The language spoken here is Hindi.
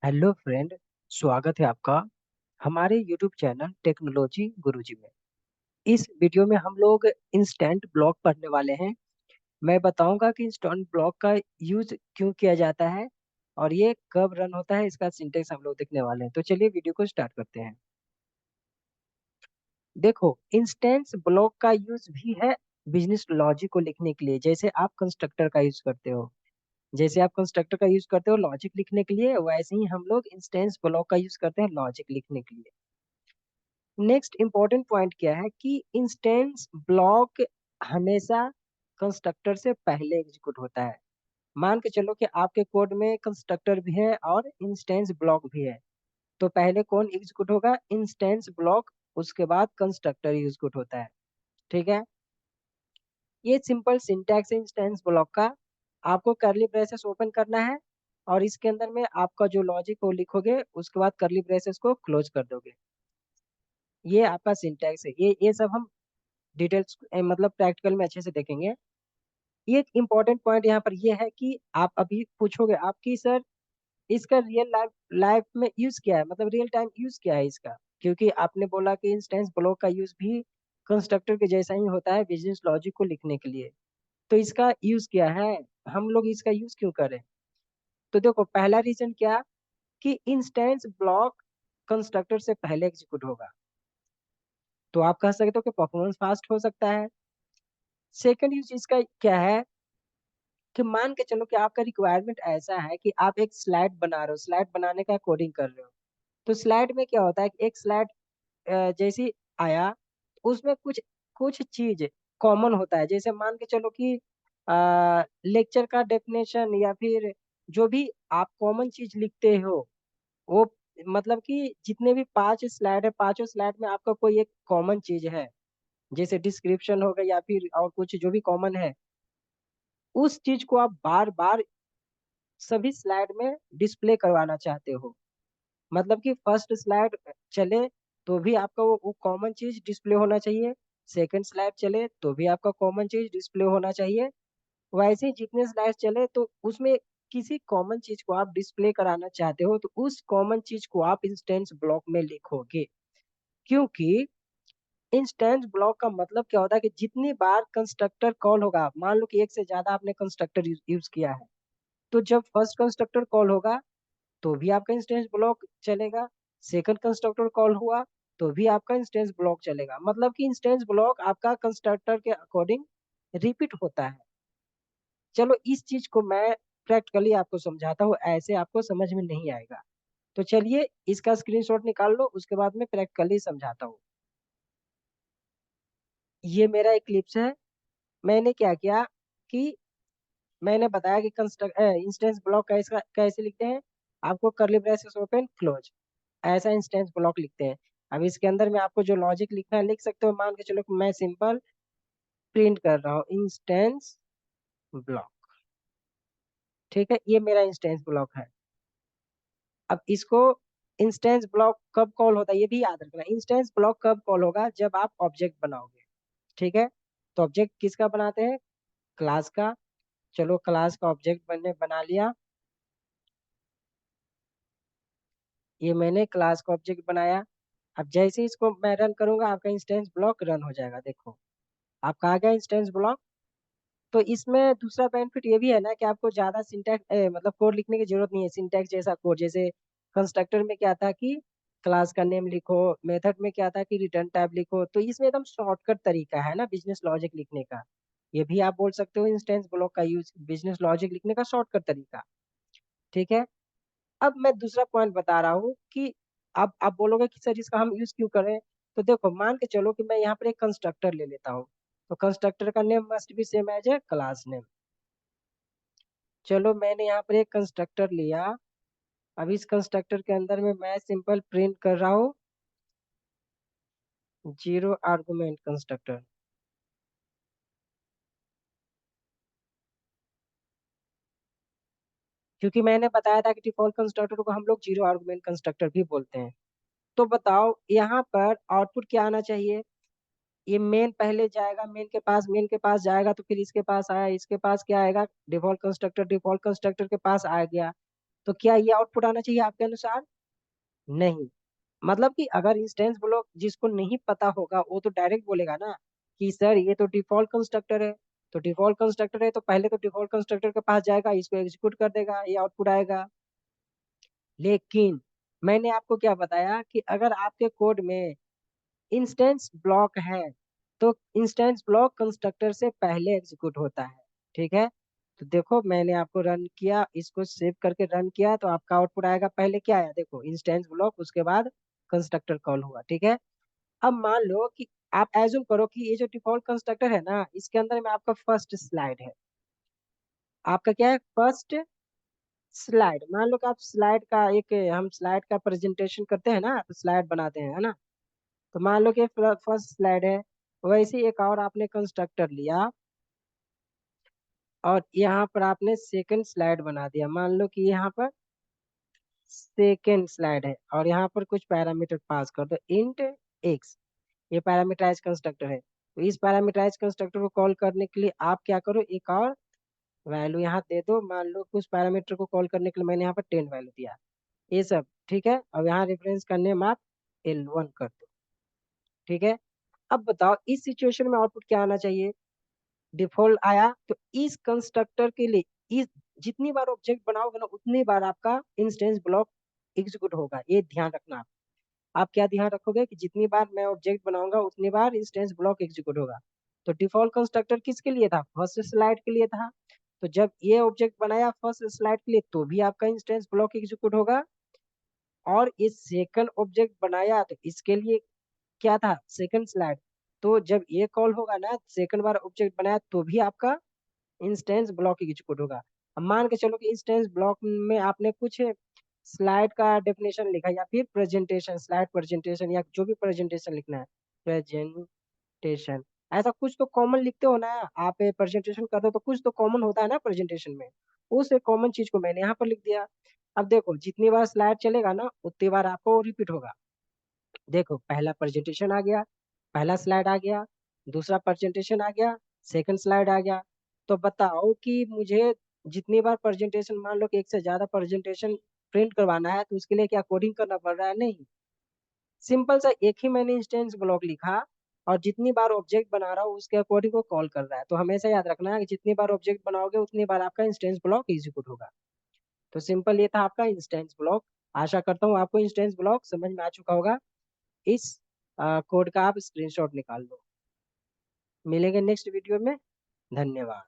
Hello friend. स्वागत है आपका हमारे यूट्यूब चैनल टेक्नोलॉजी गुरुजी में। इस वीडियो में हम लोग इंस्टेंट ब्लॉक पढ़ने वाले हैं। मैं बताऊंगा कि इंस्टेंट ब्लॉक का यूज क्यों किया जाता है और ये कब रन होता है, इसका सिंटेक्स हम लोग देखने वाले हैं। तो चलिए वीडियो को स्टार्ट करते हैं। देखो, इंस्टेंस ब्लॉक का यूज भी है बिजनेस लॉजिक को लिखने के लिए। जैसे आप कंस्ट्रक्टर का यूज करते हो, लॉजिक लिखने के लिए, वैसे ही हम लोग इंस्टेंस ब्लॉक का यूज करते हैं लॉजिक लिखने के लिए। नेक्स्ट इंपॉर्टेंट पॉइंट क्या है कि इंस्टेंस ब्लॉक हमेशा कंस्ट्रक्टर से पहले एग्जीक्यूट होता है। मान के चलो कि आपके कोड में कंस्ट्रक्टर भी है और इंस्टेंस ब्लॉक भी है, तो पहले कौन एग्जीक्यूट होगा? इंस्टेंस ब्लॉक, उसके बाद कंस्ट्रक्टर एग्जीक्यूट होता है। ठीक है, ये सिंपल सिंटैक्स है इंस्टेंस ब्लॉक का। आपको करली ब्रेसेस ओपन करना है और इसके अंदर में आपका जो लॉजिक वो लिखोगे, उसके बाद करली ब्रेसेस को क्लोज कर दोगे। ये आपका सिंटैक्स है। ये सब हम डिटेल्स मतलब प्रैक्टिकल में अच्छे से देखेंगे। ये एक इम्पोर्टेंट पॉइंट यहाँ पर ये है कि आप अभी पूछोगे आपकी सर इसका रियल लाइफ लाइफ में यूज क्या है, मतलब रियल टाइम यूज क्या है इसका। क्योंकि आपने बोला कि इंस्टेंस ब्लॉक का यूज भी कंस्ट्रक्टर के जैसा ही होता है बिजनेस लॉजिक को लिखने के लिए। तो इसका यूज क्या है, हम लोग इसका यूज क्यों करें? तो देखो, पहला रीजन क्या कि इंस्टेंस ब्लॉक कंस्ट्रक्टर से पहले एग्जीक्यूट होगा, तो आप कह सकते हो कि परफॉर्मेंस फास्ट हो सकता है। सेकंड यूज इसका क्या है कि मान के चलो कि आपका रिक्वायरमेंट ऐसा है कि आप एक स्लाइड बना रहे हो, स्लाइड बनाने का कोडिंग कर रहे हो। तो स्लाइड में क्या होता है कि एक स्लाइड जैसी आया, उसमें कुछ कुछ चीज कॉमन होता है। जैसे मान के चलो कि लेक्चर का डेफिनेशन या फिर जो भी आप कॉमन चीज लिखते हो, वो मतलब कि जितने भी 5 स्लाइड है, पांचों स्लाइड में आपका कोई एक कॉमन चीज है। जैसे डिस्क्रिप्शन हो गया या फिर और कुछ जो भी कॉमन है, उस चीज को आप बार बार सभी स्लाइड में डिस्प्ले करवाना चाहते हो। मतलब कि फर्स्ट स्लाइड चले तो भी आपका वो कॉमन चीज डिस्प्ले होना चाहिए, सेकंड स्लाइड चले तो भी आपका कॉमन चीज डिस्प्ले होना चाहिए। वैसे ही जितने स्लाइड चले तो उसमें किसी कॉमन चीज को आप डिस्प्ले कराना चाहते हो, तो उस कॉमन चीज को आप इंस्टेंस ब्लॉक में लिखोगे। क्योंकि इंस्टेंस ब्लॉक का मतलब क्या होता है कि जितनी बार कंस्ट्रक्टर कॉल होगा, मान लो कि एक से ज्यादा आपने कंस्ट्रक्टर यूज किया है, तो जब फर्स्ट कंस्ट्रक्टर कॉल होगा तो भी आपका इंस्टेंस ब्लॉक चलेगा। सेकंड कंस्ट्रक्टर कॉल हुआ तो भी आपका इंस्टेंस ब्लॉक चलेगा। मतलब कि इंस्टेंस ब्लॉक आपका कंस्ट्रक्टर के अकॉर्डिंग रिपीट होता है। चलो इस चीज को मैं प्रैक्टिकली आपको समझाता हूँ, ऐसे आपको समझ में नहीं आएगा। तो चलिए इसका स्क्रीनशॉट निकाल लो, उसके बाद मैं प्रैक्टिकली समझाता हूँ। ये मेरा इक्लिप्स है। मैंने क्या किया कि मैंने बताया कि कंस्ट्रक्ट इंस्टेंस ब्लॉक कैसे कैसे लिखते हैं। आपको करली ब्रेसेस ओपन क्लोज, ऐसा इंस्टेंस ब्लॉक लिखते हैं। अब इसके अंदर में आपको जो लॉजिक लिखना है लिख सकते हो। मान के चलो कि मैं सिंपल प्रिंट कर रहा हूँ इंस्टेंस ब्लॉक। ठीक है, ये मेरा इंस्टेंस ब्लॉक है। अब इसको इंस्टेंस ब्लॉक कब कॉल होता है ये भी याद रखना। इंस्टेंस ब्लॉक कब कॉल होगा? जब आप ऑब्जेक्ट बनाओगे। ठीक है, तो ऑब्जेक्ट किसका बनाते हैं? क्लास का। चलो क्लास का ऑब्जेक्ट बना लिया। ये मैंने क्लास का ऑब्जेक्ट बनाया। अब जैसे ही इसको मैं रन करूंगा, आपका इंस्टेंस ब्लॉक रन हो जाएगा। देखो, आपका आ गया इंस्टेंस ब्लॉक। तो इसमें दूसरा बेनिफिट ये भी है ना कि आपको ज्यादा सिंटैक्स मतलब कोड लिखने की जरूरत नहीं है। सिंटैक्स जैसा कोड, जैसे कंस्ट्रक्टर में क्या था कि क्लास का नेम लिखो, मेथड में क्या था कि रिटर्न टाइप लिखो। तो इसमें एकदम शॉर्टकट तरीका है ना बिजनेस लॉजिक लिखने का। ये भी आप बोल सकते हो इंस्टेंस ब्लॉक का यूज बिजनेस लॉजिक लिखने का शॉर्टकट तरीका। ठीक है, अब मैं दूसरा पॉइंट बता रहा हूँ कि अब आप बोलोगे कि सर इसका हम यूज क्यों करें। तो देखो, मान के चलो कि मैं यहाँ पर एक कंस्ट्रक्टर ले लेता हूँ, तो कंस्ट्रक्टर का name must be same as a class name. चलो मैंने यहाँ पर एक कंस्ट्रक्टर लिया। अब इस कंस्ट्रक्टर के अंदर में मैं सिंपल प्रिंट कर रहा हूँ जीरो आर्गुमेंट कंस्ट्रक्टर। क्योंकि मैंने बताया था कि डिफॉल्ट कंस्ट्रक्टर को हम लोग जीरो आर्गुमेंट कंस्ट्रक्टर भी बोलते हैं। तो बताओ यहाँ पर आउटपुट क्या आना चाहिए? ये मेन पहले जाएगा, मेन के पास जाएगा, तो फिर इसके पास आया, इसके पास क्या आएगा? डिफॉल्ट कंस्ट्रक्टर, डिफॉल्ट कंस्ट्रक्टर के पास आ गया। तो क्या ये आउटपुट आना चाहिए आपके अनुसार? नहीं। मतलब कि अगर इंस्टेंस ब्लॉक जिसको नहीं पता होगा वो तो डायरेक्ट बोलेगा ना कि सर ये तो डिफॉल्ट कंस्ट्रक्टर है। तो डिफॉल्ट कंस्ट्रक्टर है तो पहले तो डिफॉल्ट कंस्ट्रक्टर के पास जाएगा, इसको एग्जीक्यूट कर देगा, ये आउटपुट आएगा। लेकिन मैंने आपको क्या बताया कि अगर आपके कोड में इंस्टेंस ब्लॉक है तो इंस्टेंस ब्लॉक कंस्ट्रक्टर से पहले एग्जीक्यूट होता है। ठीक है, तो देखो मैंने आपको रन किया, इसको सेव करके रन किया तो आपका आउटपुट आएगा। पहले क्या आया देखो, इंस्टेंस ब्लॉक, उसके बाद कंस्ट्रक्टर कॉल हुआ। ठीक है, अब मान लो कि आप एज्यूम करो कि ये जो डिफॉल्ट कंस्ट्रक्टर है ना, इसके अंदर में आपका फर्स्ट स्लाइड है। आपका क्या है? First slide. मान लो कि आप स्लाइड का एक, हम स्लाइड का प्रेजेंटेशन करते हैं ना तो स्लाइड बनाते हैं, है ना। तो मान लो कि फर्स्ट स्लाइड है, वैसे ही एक और आपने कंस्ट्रक्टर लिया और यहाँ पर आपने सेकंड स्लाइड बना दिया। मान लो कि यहाँ पर सेकंड स्लाइड है और यहाँ पर कुछ पैरामीटर पास कर दो, इंट एक्स। ये पैरामीटराइज कंस्ट्रक्टर है, तो इस पैरामीटराइज कंस्ट्रक्टर को कॉल करने के लिए आप क्या करो, एक और वैल्यू यहाँ दे दो। मान लो कि उस पैरामीटर को कॉल करने के लिए मैंने यहाँ पर 10 वैल्यू दिया, ये सब ठीक है। अब यहाँ रेफरेंस का नेम आप L1 कर दो। ठीक है, अब बताओ इस सिचुएशन में आउटपुट क्या आना चाहिए? डिफॉल्ट आया। तो इस कंस्ट्रक्टर के लिए इस जितनी बार ऑब्जेक्ट बनाओगे ना उतनी बार आपका इंस्टेंस ब्लॉक एग्जीक्यूट होगा, ये ध्यान रखना। आप क्या ध्यान रखोगे कि जितनी बार मैं ऑब्जेक्ट बनाऊंगा उतनी बार इंस्टेंस ब्लॉक एग्जीक्यूट होगा। तो डिफॉल्ट कंस्ट्रक्टर किसके लिए था? फर्स्ट स्लाइड के लिए था। तो जब ये ऑब्जेक्ट बनाया फर्स्ट स्लाइड के लिए तो भी आपका इंस्टेंस ब्लॉक एग्जीक्यूट होगा। और ये सेकंड ऑब्जेक्ट बनाया तो इसके लिए क्या था? Second slide. तो जब ये कॉल होगा ना सेकंड बार ऑब्जेक्ट बनाया तो भी आपका इंस्टेंस ब्लॉक एग्जीक्यूट होगा। अब मान के चलो कि इंस्टेंस ब्लॉक में आपने कुछ स्लाइड का डेफिनेशन लिखा या फिर प्रेजेंटेशन, स्लाइड प्रेजेंटेशन या जो भी प्रेजेंटेशन लिखना है, प्रेजेंटेशन, ऐसा कुछ तो कॉमन लिखते हो ना। आप प्रेजेंटेशन करते हो तो कुछ तो कॉमन होता है ना प्रेजेंटेशन में, उस कॉमन चीज को मैंने यहाँ पर लिख दिया। अब देखो जितनी बार स्लाइड चलेगा ना उतनी बार आपको रिपीट होगा। देखो पहला प्रेजेंटेशन आ गया, पहला स्लाइड आ गया, दूसरा प्रेजेंटेशन आ गया, सेकंड स्लाइड आ गया। तो बताओ कि मुझे जितनी बार प्रेजेंटेशन, मान लो कि एक से ज्यादा प्रेजेंटेशन प्रिंट करवाना है तो उसके लिए क्या कोडिंग करना पड़ रहा है? नहीं, सिंपल सा एक ही मैंने इंस्टेंस ब्लॉक लिखा और जितनी बार ऑब्जेक्ट बना रहा हूँ उसके अकॉर्डिंग को कॉल कर रहा है। तो हमेशा याद रखना है कि जितनी बार ऑब्जेक्ट बनाओगे उतनी बार आपका इंस्टेंस ब्लॉक एग्जीक्यूट होगा। तो सिंपल ये था आपका इंस्टेंस ब्लॉक। आशा करता हूँ आपको इंस्टेंस ब्लॉक समझ में आ चुका होगा। इस कोड का आप स्क्रीनशॉट निकाल लो। मिलेंगे नेक्स्ट वीडियो में। धन्यवाद।